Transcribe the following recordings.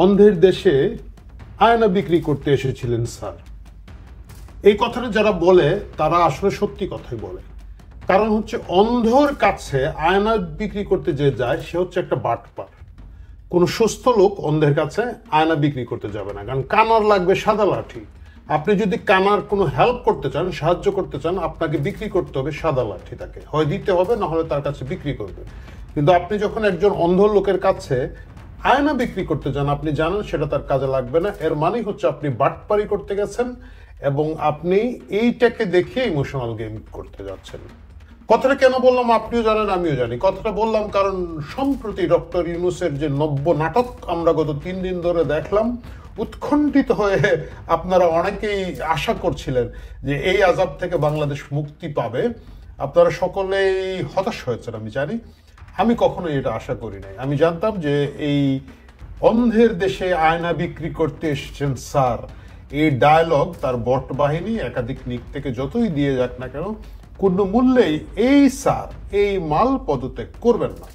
অন্ধের দেশে আয়না বিক্রি করতে এসেছিলেন স্যার। এই কথাটা যারা বলে তারা আসলে সত্যি কথাই বলে। কারণ হচ্ছে অন্ধর কাছে আয়না বিক্রি করতে যে যায় সে হচ্ছে একটা বাটপার। কোনো সুস্থ লোক অন্ধের কাছে আয়না বিক্রি করতে যাবে না, কারণ কানার লাগবে সাদা লাঠি। আপনি যদি কানার কোনো হেল্প করতে চান, সাহায্য করতে চান, আপনাকে বিক্রি করতে হবে সাদা লাঠি, তাকে হয় দিতে হবে না হলে তার কাছে বিক্রি করবে। কিন্তু আপনি যখন একজন অন্ধ লোকের কাছে আয়না বিক্রি করতে যান, আপনি জানেন সেটা তার কাজে লাগবে না, এর মানেই হচ্ছে আপনি বাটপারি করতে গেছেন এবং আপনি এইটাকে দেখে ইমোশনাল গেম করতে যাচ্ছেন। কথাটা কেন বললাম আপনিও জানেন, আমিও জানি। কথাটা বললাম কারণ সম্প্রতি ডক্টর ইউনূসের যে নব্য নাটক আমরা গত 3 দিন ধরে দেখলাম, উৎকণ্ঠিত হয়ে আপনারা অনেকেই আশা করছিলেন যে এই আযাব থেকে বাংলাদেশ মুক্তি পাবে। আপনারা সকলেই হতাশ হয়েছেন আমি জানি। আমি কখনোই এটা আশা করি নাই। আমি জানতাম যে এই অন্ধের দেশে আয়না বিক্রি করতে এসেছেন স্যার, এই ডায়লগ তার বট বাহিনী একাধিক নিক থেকে যতই দিয়ে যাক না কেন, কোনো মূল্যেই এই স্যার এই মাল পদত্যাগ করবেন না।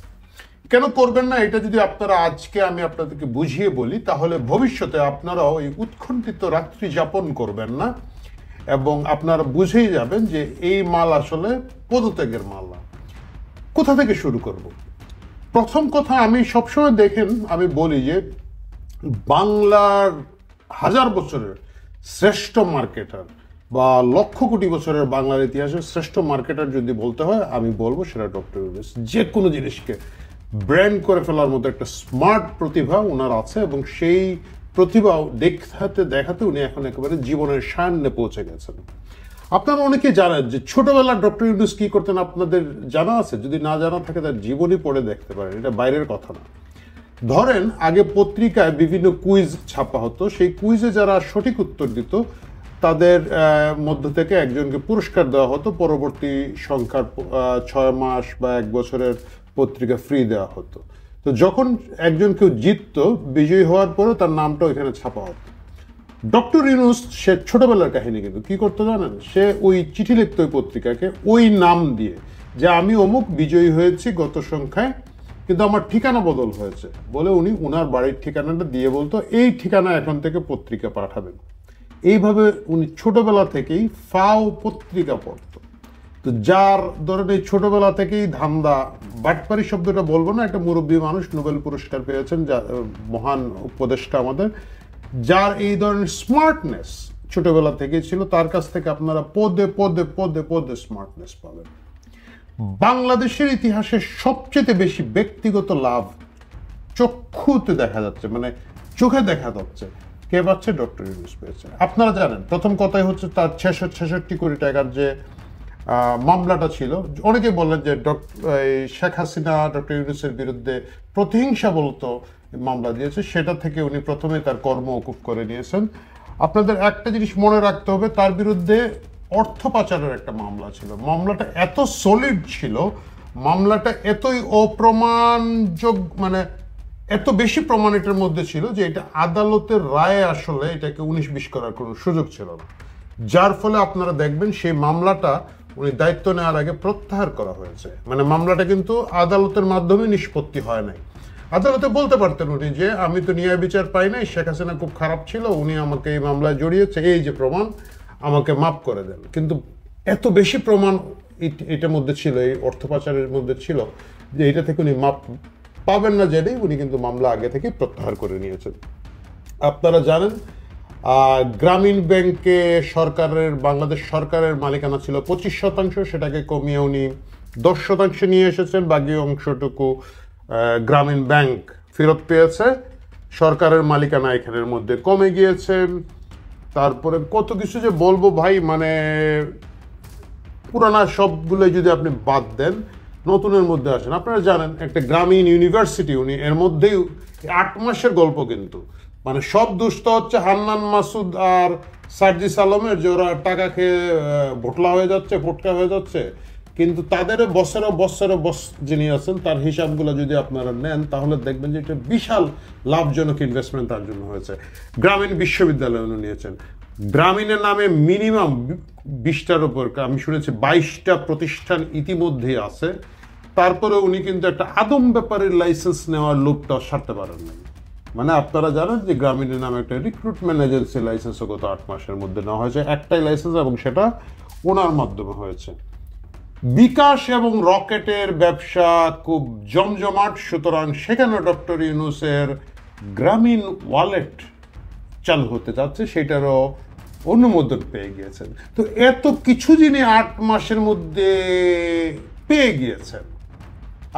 কেন করবেন না এটা যদি আপনারা আজকে আমি আপনাদেরকে বুঝিয়ে বলি, তাহলে ভবিষ্যতে আপনারাও এই উৎকণ্ঠিত রাত্রি যাপন করবেন না এবং আপনারা বুঝেই যাবেন যে এই মাল আসলে পদত্যাগের মাল না। কোথা থেকে শুরু করব? প্রথম কথা, আমি সবসময় দেখেন আমি বলি যে বাংলার 1000 বছরের শ্রেষ্ঠ মার্কেটার বা লক্ষ কোটি বছরের বাংলার ইতিহাসের শ্রেষ্ঠ মার্কেটার যদি বলতে হয়, আমি বলবো সেটা ডক্টর ইউনূস। যে কোনো জিনিসকে ব্র্যান্ড করে ফেলার মতো একটা স্মার্ট প্রতিভা ওনার আছে এবং সেই প্রতিভা দেখাতে উনি এখন একেবারে জীবনের সায়ান্নে পৌঁছে গেছেন। আপনারা অনেকে জানেন যে ছোটবেলা ডক্টর ইউনূস কি করতেন, আপনাদের জানা আছে? যদি না জানা থাকে তার জীবনী পড়ে দেখতে পারেন, এটা বাইরের কথা না। ধরেন আগে পত্রিকায় বিভিন্ন কুইজ ছাপা হতো, সেই কুইজে যারা সঠিক উত্তর দিত তাদের মধ্য থেকে একজনকে পুরস্কার দেওয়া হতো, পরবর্তী সংখ্যার 6 মাস বা 1 বছরের পত্রিকা ফ্রি দেওয়া হতো। তো যখন একজন কেউ জিতত, বিজয়ী হওয়ার পরেও তার নামটা ওইখানে ছাপা হতো। ডক্টর ইউনূস সে ছোটবেলার কাহিনী কিন্তু কি করতো জানেন, সে ওই চিঠি লিখত ওই পত্রিকাকে ওই নাম দিয়ে যে আমি অমুক বিজয়ী হয়েছি গত সংখ্যায়, কিন্তু আমার ঠিকানা বদল হয়েছে বলে উনি ওনার বাড়ির ঠিকানাটা দিয়ে বলতো এই ঠিকানা এখন থেকে পত্রিকা পাঠাবেন। এইভাবে উনি ছোটবেলা থেকেই ফাও পত্রিকা পড়তো। তো যার ধরেন এই ছোটবেলা থেকেই ধান্দা, বাটপারি শব্দটা বলবো না, একটা মুরব্বী মানুষ, নোবেল পুরস্কার পেয়েছেন, যা মহান উপদেষ্টা আমাদের, যার এই ধরনের স্মার্টনেস ছোটবেলা থেকে ছিল, তার কাছ থেকে আপনারা পদে পদে পদে পদে স্মার্টনেস পাবেন। বাংলাদেশের ইতিহাসে সবচেয়ে বেশি ব্যক্তিগত লাভ চক্ষুতে দেখা যাচ্ছে, মানে চোখে দেখা যাচ্ছে, কে পাচ্ছে? ডক্টর ইউনূস পেয়েছে। আপনারা জানেন প্রথম কথাই হচ্ছে তার 666 কোটি টাকার যে মামলাটা ছিল। অনেকে বললেন যে শেখ হাসিনা ডক্টর ইউনূসের বিরুদ্ধে প্রতিহিংসা বলতো মামলা দিয়েছে, সেটা থেকে উনি প্রথমে তার কর্ম মওকুফ করে নিয়েছেন। আপনাদের একটা জিনিস মনে রাখতে হবে, তার বিরুদ্ধে অর্থ পাচারের একটা মামলা ছিল। মামলাটা এত সলিড ছিল, মামলাটা এতই অপ্রমাণযোগ্য, মানে এত বেশি প্রমাণ এটার মধ্যে ছিল যে এটা আদালতের রায়ে আসলে এটাকে 19-20 করার কোনো সুযোগ ছিল না। যার ফলে আপনারা দেখবেন সেই মামলাটা উনি দায়িত্ব নেওয়ার আগে প্রত্যাহার করা হয়েছে। মানে মামলাটা কিন্তু আদালতের মাধ্যমে নিষ্পত্তি হয় নাই। আদালতে বলতে পারতেন উনি যে আমি তো ন্যায় বিচার পাই নাই, শেখ হাসিনা খুব খারাপ ছিল, উনি আমাকে এই মামলায় জড়িয়েছে, এই যে প্রমাণ, আমাকে মাফ করে দেন। কিন্তু এত বেশি প্রমাণ এটার মধ্যে ছিল, এই অর্থ পাচারের মধ্যে ছিল, যে এটা থেকে উনি মাফ পাবেন না জেনেই উনি কিন্তু মামলা আগে থেকে প্রত্যাহার করে নিয়েছেন। আপনারা জানেন গ্রামীণ ব্যাংকে বাংলাদেশ সরকারের মালিকানা ছিল 25%, সেটাকে কমিয়ে উনি 10% নিয়ে এসেছেন। বাকি অংশটুকু গ্রামীণ ব্যাংক ফেরত পেয়েছে, সরকারের মালিকানা এখানের মধ্যে কমে গিয়েছে। তারপরে কত কিছু যে বলবো ভাই, মানে পুরানা সবগুলো যদি আপনি বাদ দেন, নতুনের মধ্যে আসেন। আপনারা জানেন একটা গ্রামীণ ইউনিভার্সিটি, উনি এর মধ্যেই 8 মাসের গল্প, কিন্তু মানে সব দুষ্ট হচ্ছে হান্নান মাসুদ আর সার্জিস আলমের, যে ওরা টাকা খেয়ে ভোটলা হয়ে যাচ্ছে, ফোটকা হয়ে যাচ্ছে, কিন্তু তাদের বছরে বস যিনি আছেন তার হিসাবগুলো যদি আপনারা নেন তাহলে দেখবেন যে এটা বিশাল লাভজনক ইনভেস্টমেন্ট তার জন্য হয়েছে। গ্রামীণ বিশ্ববিদ্যালয় উনি নিয়েছেন, গ্রামীণের নামে মিনিমাম 20টার উপর, আমি শুনেছি 22টা প্রতিষ্ঠান ইতিমধ্যেই আছে। তারপরে উনি কিন্তু একটা আদম ব্যাপারের লাইসেন্স নেওয়ার লোভটা সারতে পারেন না। মানে আপনারা জানেন যে গ্রামীণের নামে একটা রিক্রুটমেন্ট এজেন্সি লাইসেন্সও গত 8 মাসের মধ্যে নেওয়া হয়েছে, একটাই লাইসেন্স, এবং সেটা ওনার মাধ্যমে হয়েছে। বিকাশ এবং রকেটের ব্যবসা খুব জমজমাট, সুতরাং সেখানে ডক্টর ইউনূসের গ্রামীণ ওয়ালেট চালু হতে যাচ্ছে, সেটারও অনুমোদন পেয়ে গিয়েছেন। তো এত কিছু যিনি 8 মাসের মধ্যে পেয়ে গিয়েছেন,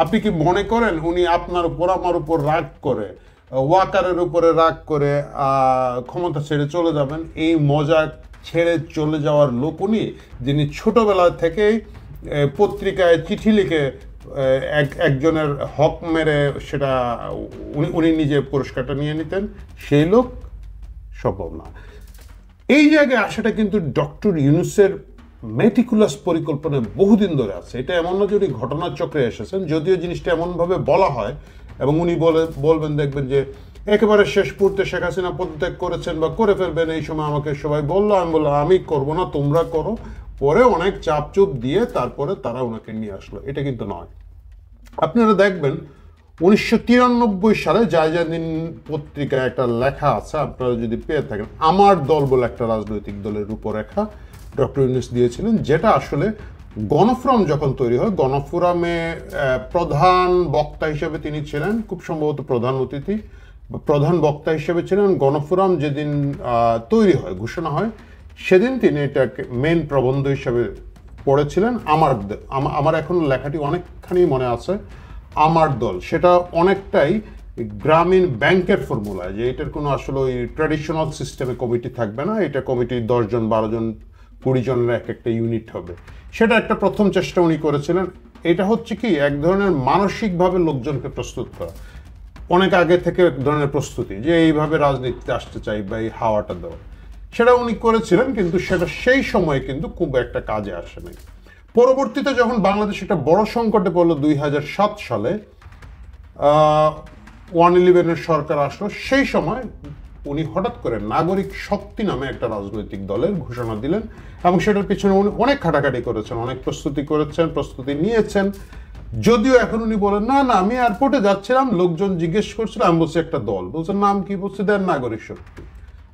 আপনি কি মনে করেন উনি আপনার উপর আমার উপর রাগ করে, ওয়াকারের উপরে রাগ করে ক্ষমতা ছেড়ে চলে যাবেন? এই মজা ছেড়ে চলে যাওয়ার লোক উনি, যিনি ছোটবেলা থেকেই পত্রিকায় চিঠি লিখে একজনের হক মেরে সেটা উনি নিজে পুরস্কারটা নিয়ে নিতেন, সেই লোক সম্ভব না। এই জায়গায় আসাটা কিন্তু ডক্টর ইউনূসের মেটিকুলাস পরিকল্পনায় বহুদিন ধরে আছে। এটা এমন না যে উনি ঘটনার চক্রে এসেছেন, যদিও জিনিসটা এমনভাবে বলা হয় এবং উনি বলবেন, দেখবেন যে একেবারে শেষ মুহূর্তে শেখ হাসিনা পদত্যাগ করেছেন বা করে ফেলবেন, এই সময় আমাকে সবাই বললো, আমি বললাম আমি করবো না, তোমরা করো। পরে অনেক চাপচুপ দিয়ে তারপরে তারা ওনাকে নিয়ে আসলো, এটা কিন্তু নয়। আপনারা দেখবেন 1993 সালে জায়জাদিন পত্রিকায় একটা লেখা আছে, আপনারা যদি পেয়ে থাকেন, আমার দল বলে একটা রাজনৈতিক দলের রূপরেখা ডক্টর ইউনূস দিয়েছিলেন, যেটা আসলে গণফোরাম যখন তৈরি হয়, গণফোরামে প্রধান বক্তা হিসেবে তিনি ছিলেন, খুব সম্ভবত প্রধান অতিথি, প্রধান বক্তা হিসেবে ছিলেন। গণফোরাম যেদিন তৈরি হয়, ঘোষণা হয়, সেদিন তিনি এটাকে মেন প্রবন্ধ হিসেবে পড়েছিলেন। আমার এখন লেখাটি অনেকখানি মনে আছে, আমার দল, সেটা অনেকটাই গ্রামীণ ব্যাংকের ফর্মুলায়, যে এটার কোনো আসলে ওই ট্র্যাডিশনাল সিস্টেমে কমিটি থাকবে না, এটা কমিটি 10 জন 12 জন 20 জনের একটা ইউনিট হবে। সেটা একটা প্রথম চেষ্টা উনি করেছিলেন। এটা হচ্ছে কি এক ধরনের মানসিকভাবে লোকজনকে প্রস্তুত করা, অনেক আগে থেকে এক ধরনের প্রস্তুতি, যে এইভাবে রাজনীতিতে আসতে চাই বা এই হাওয়াটা দেওয়া, সেটা উনি করেছিলেন, কিন্তু সেটা সেই সময়ে কিন্তু খুব একটা কাজে আসে নাই। পরবর্তীতে যখন বাংলাদেশ একটা বড় সংকটে পড়লো 2007 সালে, 111-এর সরকার আসলো, সেই সময় উনি হঠাৎ করে নাগরিক শক্তি নামে একটা রাজনৈতিক দলের ঘোষণা দিলেন, এবং সেটার পিছনে উনি অনেক খাটাখাটি করেছেন, অনেক প্রস্তুতি নিয়েছেন। যদিও এখন উনি বলেন, না না আমি এয়ারপোর্টে যাচ্ছিলাম, লোকজন জিজ্ঞেস করছিল, আমি বলছি একটা দল, বলছে নাম কি, বলছে দেন নাগরিক শক্তি।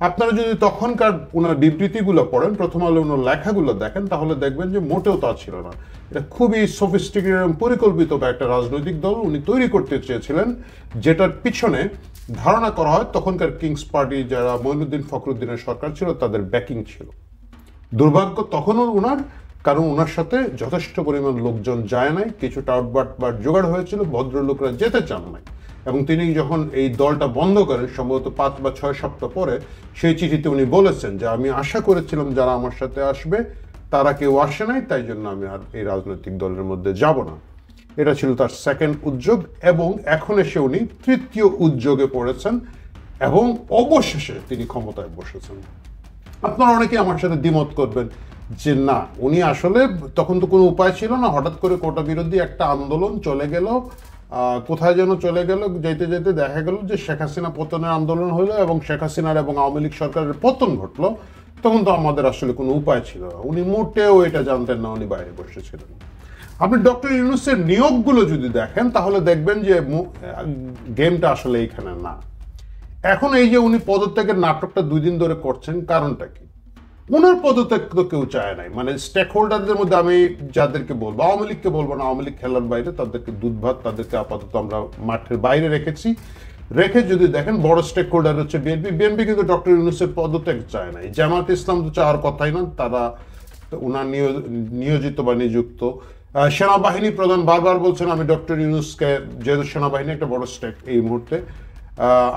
আপনারা যদি তখনকার ওনার বিবৃতিগুলো পড়েন, প্রথম আলো ওনার লেখাগুলো দেখেন, তাহলে দেখবেন যে মোটেও তা ছিল না। এটা খুবই সফিস্টিকেটেড এবং পরিকল্পিত একটা রাজনৈতিক দল উনি তৈরি করতে চেয়েছিলেন, যেটার পিছনে ধারণা করা হয় তখনকার কিংস পার্টি, যারা মঈনুদ্দিন ফখরুদ্দিনের সরকার ছিল, তাদের ব্যাকিং ছিল। দুর্ভাগ্য তখনও ওনার, কারণ ওনার সাথে যথেষ্ট পরিমাণ লোকজন যায় নাই, কিছু টাউটবাট জোগাড় হয়েছিল, ভদ্রলোকরা যেতে চান নাই। এবং তিনি যখন এই দলটা বন্ধ করেন, সম্ভবত 5 বা 6 সপ্তাহ পরে, সেই চিঠিতে উনি বলেছেন যে আমি আশা করেছিলাম যারা আমার সাথে আসবে তারা কেউ আসে নাই, তাই জন্য আমি আর এই রাজনৈতিক দলের মধ্যে যাব না। এটা ছিল তার সেকেন্ড উদ্যোগ, এবং এখন এসে উনি তৃতীয় উদ্যোগে পড়েছেন, এবং অবশেষে তিনি ক্ষমতায় বসেছেন। আপনারা অনেকে আমার সাথে দ্বিমত করবেন যে না, উনি আসলে তখন তো কোনো উপায় ছিল না, হঠাৎ করে কোটা বিরোধী একটা আন্দোলন চলে গেল, কোথায় যেন চলে গেল, যেতে যেতে দেখা গেল যে শেখ হাসিনা পতনের আন্দোলন হলো এবং শেখ হাসিনার এবং আওয়ামী লীগ সরকারের পতন ঘটলো, তখন তো আমাদের আসলে কোনো উপায় ছিল না। উনি মোটেও এটা জানতেন না, উনি বাইরে বসেছিলেন। আপনি ডক্টর ইউনূসের নিয়োগগুলো যদি দেখেন, তাহলে দেখবেন যে গেমটা আসলে এইখানে না। এখন এই যে উনি পদত্যাগের নাটকটা 2 দিন ধরে করছেন, কারণটা কি? ওনার পদত্যাগ তো কেউ চায় নাই। মানে স্টেক হোল্ডারদের মধ্যে আমি যাদেরকে বলবো, আওয়ামী লীগকে বলবো না, আওয়ামী লীগ খেলার বাইরে, তাদেরকে দুধ ভাত, তাদেরকে আপাতত আমরা মাঠের বাইরে রেখে যদি দেখেন, বড় স্টেক হোল্ডার হচ্ছে বিএনপি কিন্তু ডক্টর ইউনূসের পদত্যাগ চায় নাই। জামাত ইসলাম তো চাওয়ার কথাই না, তারা ওনার নিয়োজিত বা নিযুক্ত। সেনাবাহিনী প্রধান বারবার বলছেন আমি ডক্টর ইউনূসকে, যেহেতু সেনাবাহিনী একটা বড় স্টেক এই মুহূর্তে,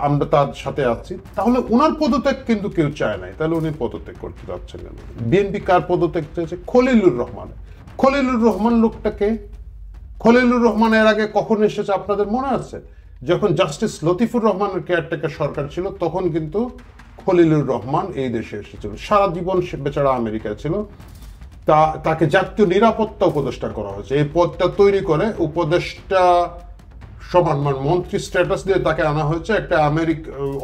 আমরা তার সাথে আছি, তাহলে ওনার পদত্যাগ কিন্তু কেউ চায় নাই। তাহলে উনি পদত্যাগ করতে যাচ্ছেন কেন? বিএনপি কার পদত্যাগ চেয়েছে? খলিলুর রহমান। খলিলুর রহমান লোকটাকে, খলিলুর রহমান এর আগে কখন এসেছে আপনাদের মনে আছে? যখন জাস্টিস লতিফুর রহমানের কেয়ারটেকার সরকার ছিল, তখন কিন্তু খলিলুর রহমান এই দেশে এসেছিল। সারা জীবন সে বেচারা আমেরিকায় ছিল, তাকে জাতীয় নিরাপত্তা উপদেষ্টা করা হয়েছে। এই পদটা তৈরি করে উপদেষ্টা সমান মন্ত্রী স্ট্যাটাস দিয়ে তাকে আনা হয়েছে। একটা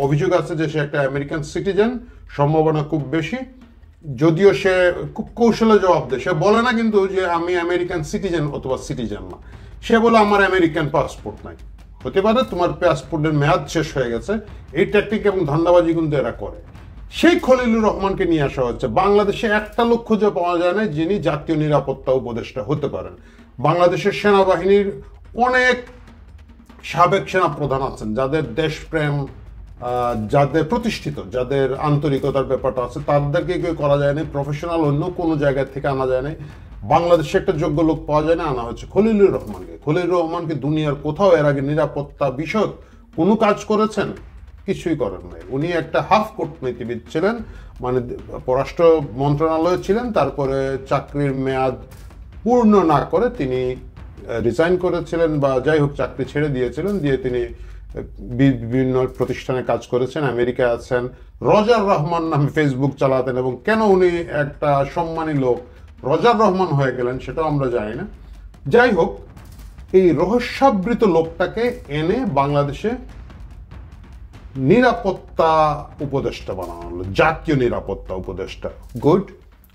অভিযোগ আছে যে সে একটা আমেরিকান সিটিজেন, সম্ভাবনা খুব বেশি, যদিও সে খুব কৌশলে জবাব দেয়। সে বলে না কিন্তু যে আমি আমেরিকান সিটিজেন অথবা সিটিজেন না, সে বলে আমার আমেরিকান পাসপোর্ট নাই। হতে পারে তোমার পাসপোর্টের মেয়াদ শেষ হয়ে গেছে। এই ট্যাকটিক এবং ধান্দাবাজি কিন্তু এরা করে। সেই খলিলুর রহমানকে নিয়ে আসা হচ্ছে। বাংলাদেশে একটা লোক খুঁজে পাওয়া যায় না যিনি জাতীয় নিরাপত্তা উপদেষ্টা হতে পারেন। বাংলাদেশের সেনাবাহিনীর অনেক সাবেক সেনা প্রধান আছেন যাদের দেশপ্রেম, যাদের প্রতিষ্ঠিত, যাদের আন্তরিকতার ব্যাপারটা আছে, তাদেরকে কেউ করা যায় না। প্রফেশনাল অন্য কোনো জায়গা থেকে আনা যায় না। বাংলাদেশে একটা যোগ্য লোক পাওয়া যায় না, আনা হচ্ছে খলিলুর রহমানকে। খলিলুর রহমানকে দুনিয়ার কোথাও এর আগে নিরাপত্তা বিষয়ক কোনো কাজ করেছেন? কিছুই করেন নাই। উনি একটা হাফ কূটনীতিবিদ ছিলেন, মানে পররাষ্ট্র মন্ত্রণালয়ে ছিলেন, তারপরে চাকরির মেয়াদ পূর্ণ না করে তিনি রিজাইন করেছিলেন বা যাই হোক চাকরি ছেড়ে দিয়েছিলেন, দিয়ে তিনি বিভিন্ন প্রতিষ্ঠানে কাজ করেছেন, আমেরিকায় আছেন। রজার রহমান নামে ফেসবুক চালাতেন, এবং কেন উনি একটা সম্মানী লোক রজার রহমান হয়ে গেলেন সেটাও আমরা জানি না। যাই হোক, এই রহস্যাবৃত লোকটাকে এনে বাংলাদেশে নিরাপত্তা উপদেষ্টা বানানো হলো, জাতীয় নিরাপত্তা উপদেষ্টা। গুড।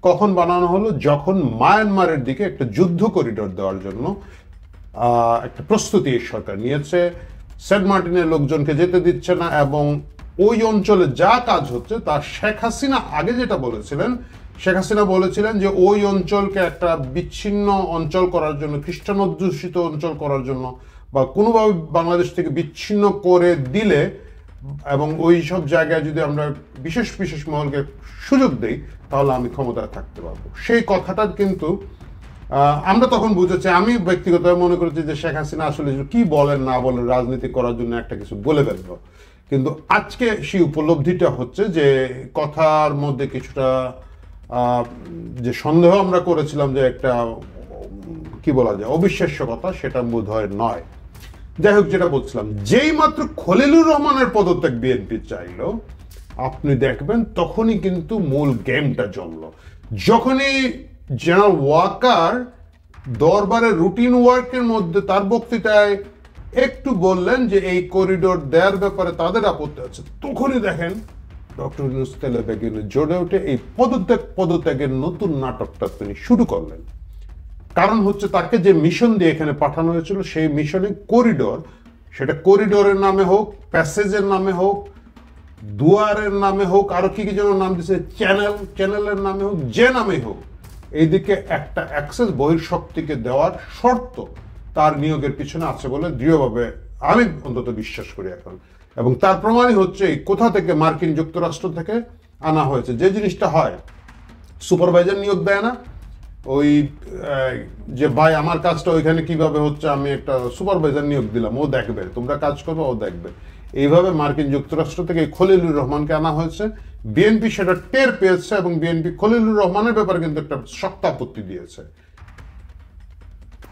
কখন বানানো হলো? যখন মায়ানমারের দিকে একটা যুদ্ধ করিডোর দেওয়ার জন্য একটা প্রস্তুতি সরকার নিয়েছে, সেন্ট মার্টিনের লোকজনকে যেতে দিচ্ছে না, এবং ওই অঞ্চলে যা কাজ হচ্ছে তা শেখ হাসিনা আগে যেটা বলেছিলেন, শেখ হাসিনা বলেছিলেন যে ওই অঞ্চলকে একটা বিচ্ছিন্ন অঞ্চল করার জন্য, খ্রিস্টান অধ্যুষিত অঞ্চল করার জন্য, বা কোনোভাবে বাংলাদেশ থেকে বিচ্ছিন্ন করে দিলে এবং ওই সব জায়গায় যদি আমরা বিশেষ বিশেষ মহলকে সুযোগ দেই তাহলে আমি ক্ষমতায় থাকতে পারবো। সেই কথাটা কিন্তু আমরা তখন বুঝেছি। আমি ব্যক্তিগতভাবে মনে করেছি যে শেখ হাসিনা আসলে কি বলেন না বলেন রাজনীতি করার জন্য একটা কিছু বলে ফেলবো, কিন্তু আজকে সেই উপলব্ধিটা হচ্ছে যে কথার মধ্যে কিছুটা যে সন্দেহ আমরা করেছিলাম যে একটা কি বলা যায় অবিশ্বাস্য কথা, সেটা বোধ হয় নয়। যাই হোক, যেটা বলছিলাম, যেই মাত্র খলিলুর রহমানের পদত্যাগ বিএনপি চাইলো, আপনি দেখবেন তখনই কিন্তু মূল গেমটা জমলো। যখনই জেনারেল ওয়াকার দরবারের রুটিন ওয়ার্কের মধ্যে তার বক্তৃতায় একটু বললেন যে এই করিডোর দেওয়ার ব্যাপারে তাদের আপত্তি আছে, তখনই দেখেন ডক্টর ইউনূস তেলে বেগুনে জোরে উঠে এই পদত্যাগের নতুন নাটকটা তিনি শুরু করলেন। কারণ হচ্ছে তাকে যে মিশন দিয়ে এখানে পাঠানো হয়েছিল, সেই মিশনে করিডোর, সেটা করিডোরের নামে হোক, প্যাসেজের নামে হোক, দুয়ারের নামে হোক, আরো কি কি যেন নাম দিচ্ছে, চ্যানেলের নামে হোক, যে নামে হোক, এইদিকে একটা অ্যাক্সেস বহির্শক্তিকে দেওয়ার শর্ত তার নিয়োগের পিছনে আছে বলে দৃঢ়ভাবে আমি অন্তত বিশ্বাস করি এখন। এবং তার প্রমাণই হচ্ছে কোথা থেকে, মার্কিন যুক্তরাষ্ট্র থেকে আনা হয়েছে। যে জিনিসটা হয়, সুপারভাইজার নিয়োগ দেয় না, ওই যে ভাই আমার কাজটা ওইখানে কিভাবে হচ্ছে, আমি একটা সুপারভাইজার নিয়োগ দিলাম, ও দেখবে, তোমরা কাজ করবে, ও দেখবে। এইভাবে মার্কিন যুক্তরাষ্ট্র থেকে খলিলুর রহমানকে আনা হয়েছে। বিএনপি সেটা টের পেয়েছে এবং বিএনপি খলিলুর রহমানের ব্যাপারে কিন্তু একটা শক্ত আপত্তি দিয়েছে।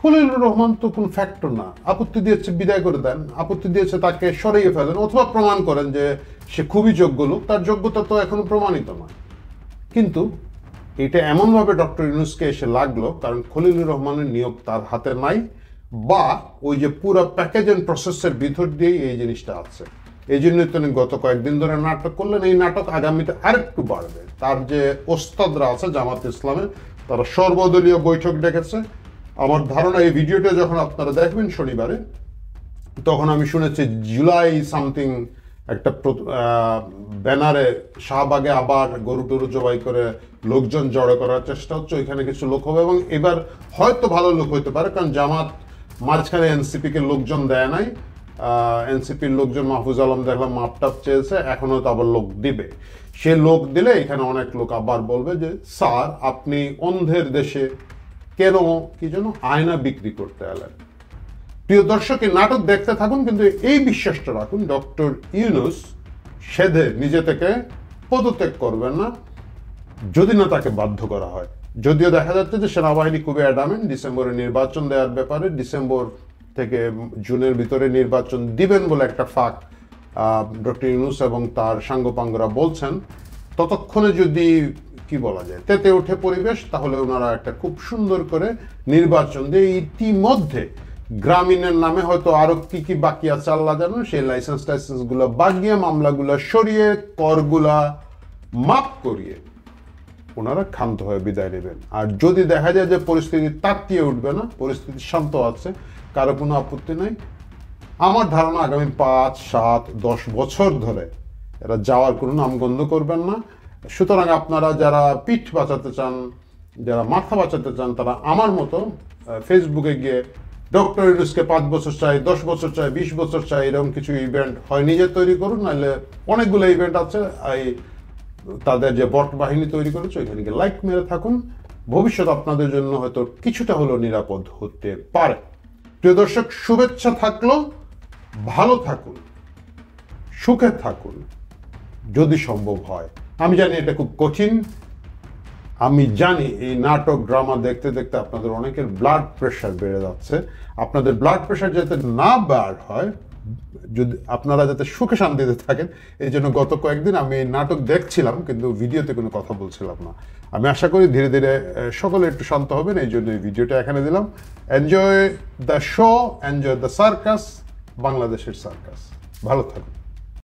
খলিলুর রহমান তো কোন ফ্যাক্টর না, আপত্তি দিয়েছে বিদায় করে দেন, আপত্তি দিয়েছে তাকে সরিয়ে ফেলেন, অথবা প্রমাণ করেন যে সে খুবই যোগ্য লোক, তার যোগ্যতা তো এখনো প্রমাণিত নয়। কিন্তু এটা এমনভাবে ডক্টর ইউনূসকে এসে লাগলো কারণ খলিলুর রহমানের নিয়োগ তার হাতে নাই, বা ওই যে পুরো প্যাকেজ এন্ড প্রসেসের ভিতর দিয়েই এই জিনিসটা আছে। এই জন্যই তিনি গত কয়েকদিন ধরে নাটক করলেন। এই নাটক আগামীতে আরেকটু বাড়বে। তার যে ওস্তাদরা আছে জামাত ইসলামের, তারা সর্বদলীয় বৈঠক ডেকেছে। আমার ধারণা এই ভিডিওটা যখন আপনারা দেখবেন শনিবারে, তখন আমি শুনেছি জুলাই সামথিং একটা ব্যানারে শাহবাগে আবার গরু টরু জবাই করে লোকজন জড়ো করার চেষ্টা হচ্ছে, ওইখানে কিছু লোক হবে এবং এবার হয়তো ভালো লোক হইতে পারে, কারণ জামাত মাঝখানে এনসিপি কে লোকজন দেয় নাই। এনসিপির লোকজন মাহফুজ আলম দেখলাম মাপটাপ চেয়েছে, এখনো তো আবার লোক দিবে। সে লোক দিলে এখানে অনেক লোক আবার বলবে যে স্যার আপনি অন্ধের দেশে কেন কি যেন আয়না বিক্রি করতে এলেন। প্রিয় দর্শক, এই নাটক দেখতে থাকুন, কিন্তু এই বিশ্বাসটা রাখুন ডক্টর ইউনূস সেধে নিজে থেকে পদত্যাগ করবেন না যদি না তাকে বাধ্য করা হয়। যদিও দেখা যাচ্ছে যে সেনাবাহিনী খুবই অ্যাডামেন্ট ডিসেম্বরে নির্বাচন দেওয়ার ব্যাপারে, ডিসেম্বর থেকে জুনের ভিতরে নির্বাচন দিবেন বলে একটা ফাঁক ডক্টর ইউনূস এবং তার সাঙ্গপাঙ্গরা বলছেন। ততক্ষণে যদি কি বলা যায় তেতে ওঠে পরিবেশ, তাহলে ওনারা একটা খুব সুন্দর করে নির্বাচন দিয়ে ইতিমধ্যে গ্রামীণের নামে হয়তো আরো কি কি বাকি আছে আল্লাহ জানো, সেই লাইসেন্স গুলো বাগিয়ে, মামলাগুলো সরিয়ে, করগুলা মাপ করিয়ে ওনারা ক্ষান্ত হয়ে বিদায় নেবেন। আর যদি দেখা যায় যে পরিস্থিতি তাকিয়ে উঠবে না, পরিস্থিতি শান্ত আছে, কারো কোনো আপত্তি নাই, আমার ধারণা আগামী 5, 7, 10 বছর ধরে এরা যাওয়ার কোনো নামগন্ধ করবেন না। সুতরাং আপনারা যারা পিঠ বাঁচাতে চান, যারা মাথা বাঁচাতে চান, তারা আমার মতো ফেসবুকে গিয়ে ডক্টর ইউনূসকে 5 বছর চাই, 10 বছর চাই, 20 বছর চাই, এরকম কিছু ইভেন্ট হয় নিজে তৈরি করুন, নাহলে অনেকগুলো ইভেন্ট আছে এই তাদের যে বট বাহিনী তৈরি করেছে ওইখানে গিয়ে লাইক মেরে থাকুন। ভবিষ্যৎ আপনাদের জন্য হয়তো কিছুটা হলেও নিরাপদ হতে পারে। প্রিয় দর্শক, শুভেচ্ছা থাকলো, ভালো থাকুন, সুখে থাকুন যদি সম্ভব হয়। আমি জানি এটা খুব কঠিন, আমি জানি এই নাটক ড্রামা দেখতে দেখতে আপনাদের অনেকের ব্লাড প্রেশার বেড়ে যাচ্ছে। আপনাদের ব্লাড প্রেশার যাতে না বার হয়, যদি আপনারা যাতে সুখে শান্তিতে থাকেন, এই জন্য গত কয়েকদিন আমি এই নাটক দেখছিলাম কিন্তু ভিডিওতে কোনো কথা বলছিলাম না। আমি আশা করি ধীরে ধীরে সকলে একটু শান্ত হবেন, এই জন্য এই ভিডিওটা এখানে দিলাম। Enjoy the show, enjoy the circus, বাংলাদেশের সার্কাস। ভালো থাকুন।